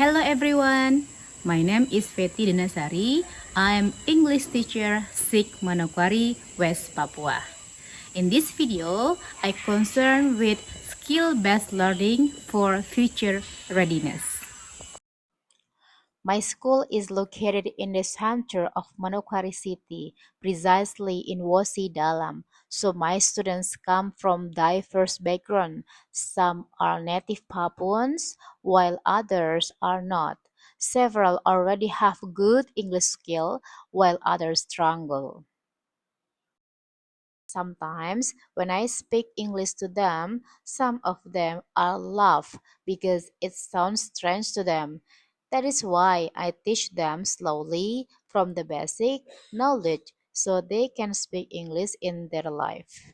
Hello everyone, my name is Feti Dinasari. I am English teacher SIG Manokwari, West Papua. In this video, I concern with skill-based learning for future readiness. My school is located in the center of Manokwari City, precisely in Wosi Dalam. So my students come from diverse backgrounds. Some are native Papuans, while others are not. Several already have good English skill, while others struggle. Sometimes, when I speak English to them, some of them are laugh because it sounds strange to them. That is why I teach them slowly from the basic knowledge so they can speak English in their life.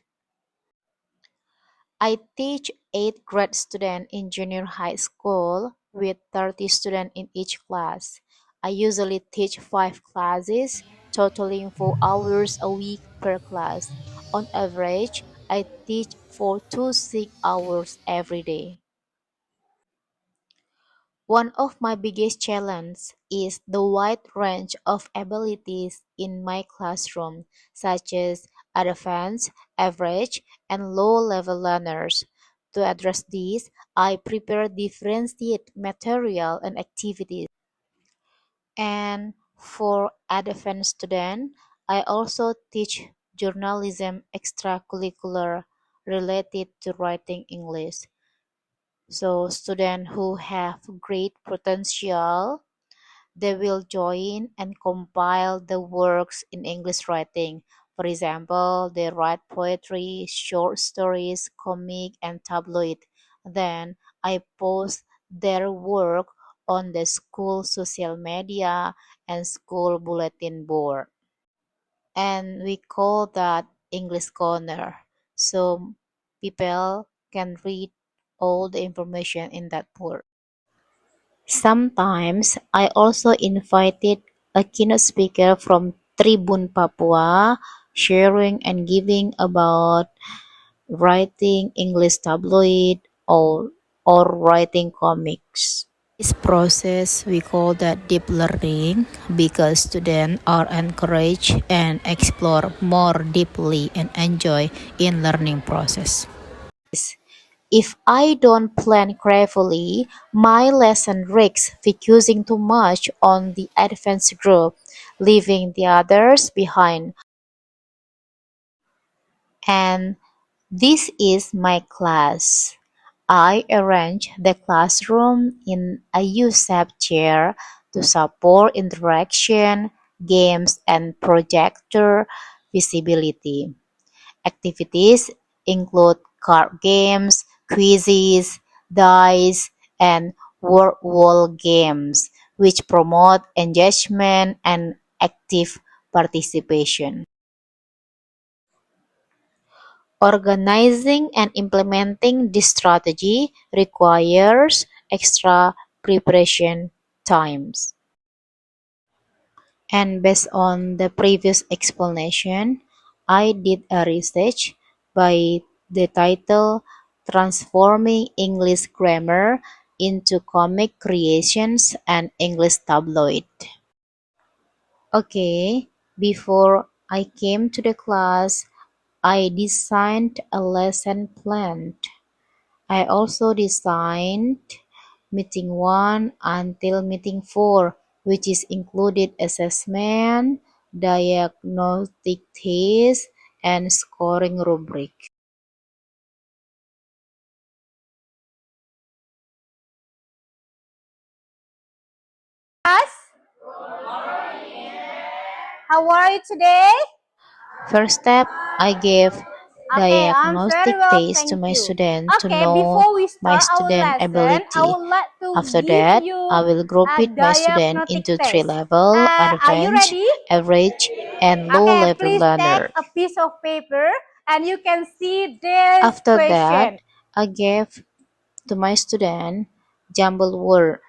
I teach 8th grade students in junior high school with 30 students in each class. I usually teach 5 classes, totaling 4 hours a week per class. On average, I teach 4 to 6 hours every day. One of my biggest challenges is the wide range of abilities in my classroom, such as advanced, average, and low-level learners. To address this, I prepare differentiated material and activities. And for advanced students, I also teach journalism extracurricular related to writing English. So students who have great potential, they will join and compile the works in English writing. For example, they write poetry, short stories, comic, and tabloid. Then I post their work on the school social media and school bulletin board. And we call that English Corner. So people can read all the information in that board. Sometimes I also invited a keynote speaker from Tribun Papua, sharing and giving about writing English tabloid or writing comics. This process we call that deep learning because students are encouraged and explore more deeply and enjoy in learning process. If I don't plan carefully, my lesson risks focusing too much on the advanced group, leaving the others behind. And this is my class. I arrange the classroom in a U-shaped chair to support interaction, games, and projector visibility. Activities include card games, quizzes, dice, and word wall games, which promote engagement and active participation. Organizing and implementing this strategy requires extra preparation times. And based on the previous explanation, I did a research by the title Transforming English Grammar into Comic Creations and English Tabloid. Okay, before I came to the class, I designed a lesson plan. I also designed meeting 1 until meeting 4, which is included assessment, diagnostic test, and scoring rubric. How are you today? First step, I gave Okay, I'm diagnostic very well, test to thank my you. student to Okay, know before we my start our student lesson, I ability. would like to After give that, you I will group a it my student diagnostic into 3 test. level, Are you advanced, ready? average, and low Okay, level please take learner. a piece of paper and you can see this After question. that, I gave to my student jumbled word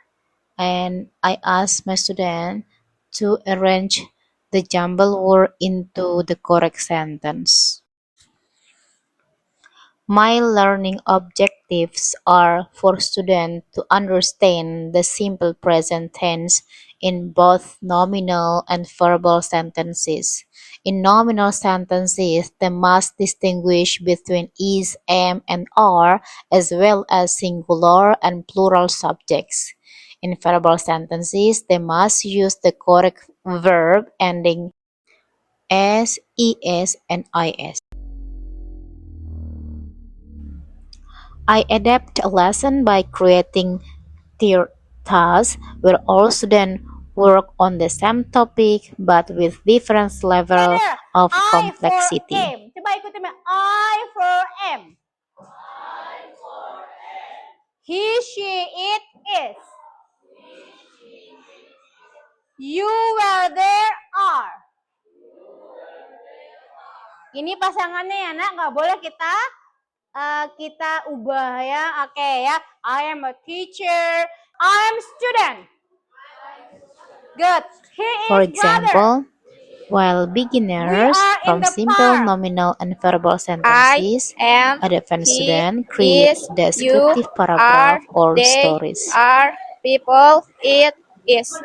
and I asked my student to arrange the jumbled word into the correct sentence. My learning objectives are for students to understand the simple present tense in both nominal and verbal sentences. In nominal sentences, they must distinguish between is, am, and are, as well as singular and plural subjects. In verbal sentences, they must use the correct verb ending s, es, and is. I adapt a lesson by creating tiered tasks where all students work on the same topic but with different level Together. of I for complexity. M. Coba ikutin ya. I for M. He, she, it, is. You, were, there, are. Ini pasangannya ya nak, nggak boleh kita ubah ya. Oke ya. I am a teacher. I am student. Good. He For is brother. example, while We beginners are in from the simple park. nominal and verbal I sentences, am, advanced he students create is, you descriptive are, paragraph or they stories. are, people, it is.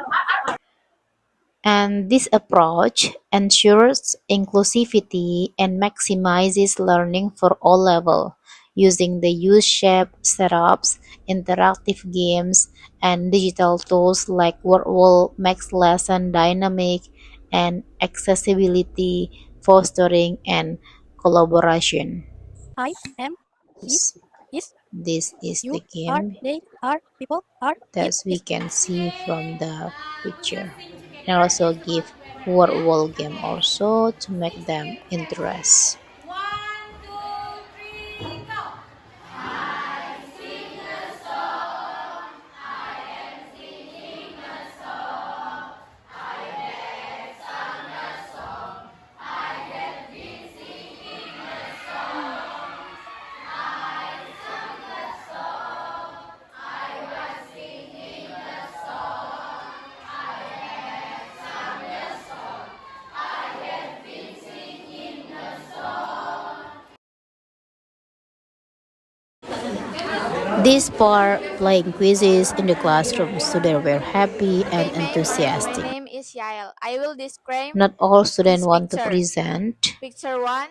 And this approach ensures inclusivity and maximizes learning for all levels, using the U-shaped setups, interactive games, and digital tools like Wordwall makes lesson dynamic and accessibility, fostering and collaboration. I am, he This is, this is you the are, game they are, people are, it that we is. can see from the picture, and also give word wall game also to make them interest. 1, 2, 3, go. This part, playing quizzes in the classroom, students were happy and My enthusiastic. name is Yael. I will describe Not all students this want to picture. present Picture 1,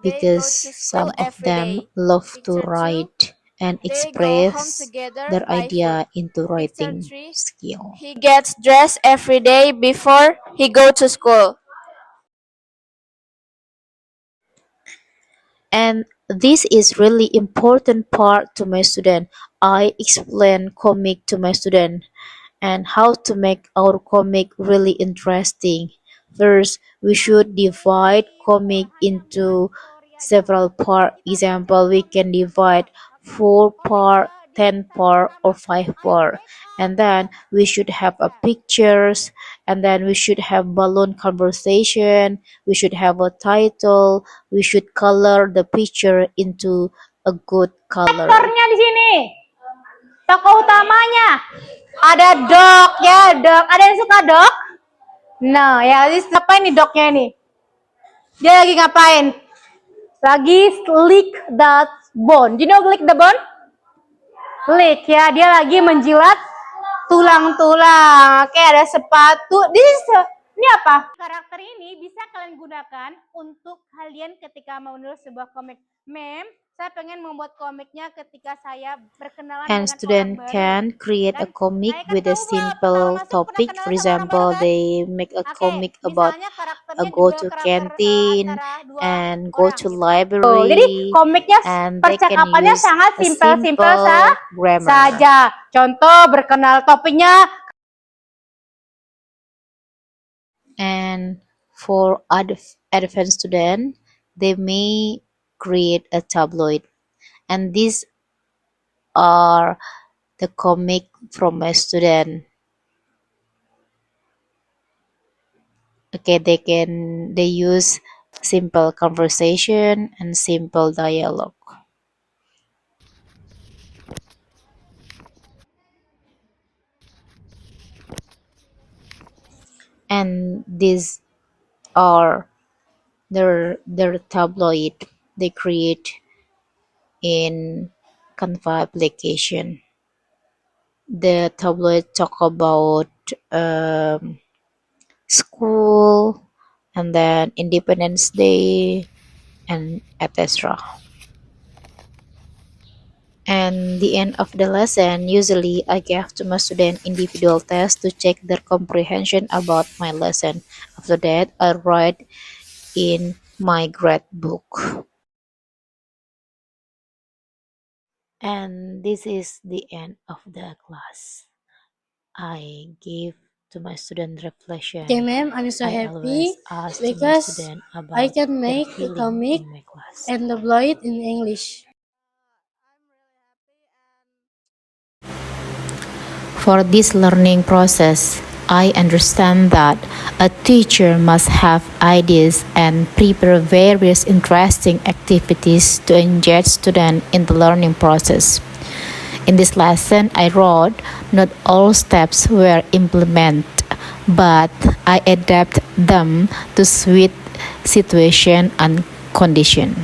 they go because to school some of every them day. love to Picture 2, write and they go home express together their by foot. idea into Picture writing 3, skill. he gets dressed every day before he go to school. And this is really important part to my student. I explain comic to my student and how to make our comic really interesting. First, we should divide comic into several part. Example, we can divide 4 part, 10 part, or 5 part. And then we should have a pictures, and then we should have balloon conversation, we should have a title, we should color the picture into a good color. Aktornya di sini. Tokoh utamanya. Ada dog ya, dog. Ada yang suka dog? Nah, ya, ini ngapain nih dognya ini? Dia lagi ngapain? Lagi lick the bone. Do you know lick the bone? Lick ya, dia lagi menjilat tulang-tulang. Oke, ada sepatu. Ini apa? Karakter ini bisa kalian gunakan untuk kalian ketika mau menulis sebuah komik. Mem, saya pengen membuat komiknya ketika saya berkenalan And dengan student orang baru. can create a Dan comic saya kan with a tahu simple pertama masuk topic. pernah For kenalan sama orang example, baru kan? they make a Oke, comic about misalnya karakternya go juga to karakter canteen antara dua and go orang to gitu. library. Jadi komiknya And they can percakapannya use sangat a simpel-simpel simple grammar. saja. Contoh berkenal topiknya. And for advanced student, they may create a tabloid. And these are the comic from my student. Okay, they use simple conversation and simple dialogue. And these are their tabloid. They create in Canva application. The tablet talk about school and then Independence Day and etc. And the end of the lesson, usually I give to my student individual test to check their comprehension about my lesson. After that, I write in my grade book. And this is the end of the class. I give to my student reflection. Okay, ma'am, I'm so I happy always ask to my because student I about can their make a feeling comic in my class. and deploy it in English. For this learning process, I understand that a teacher must have ideas and prepare various interesting activities to engage students in the learning process. In this lesson, I wrote, not all steps were implemented, but I adapt them to suit situation and condition.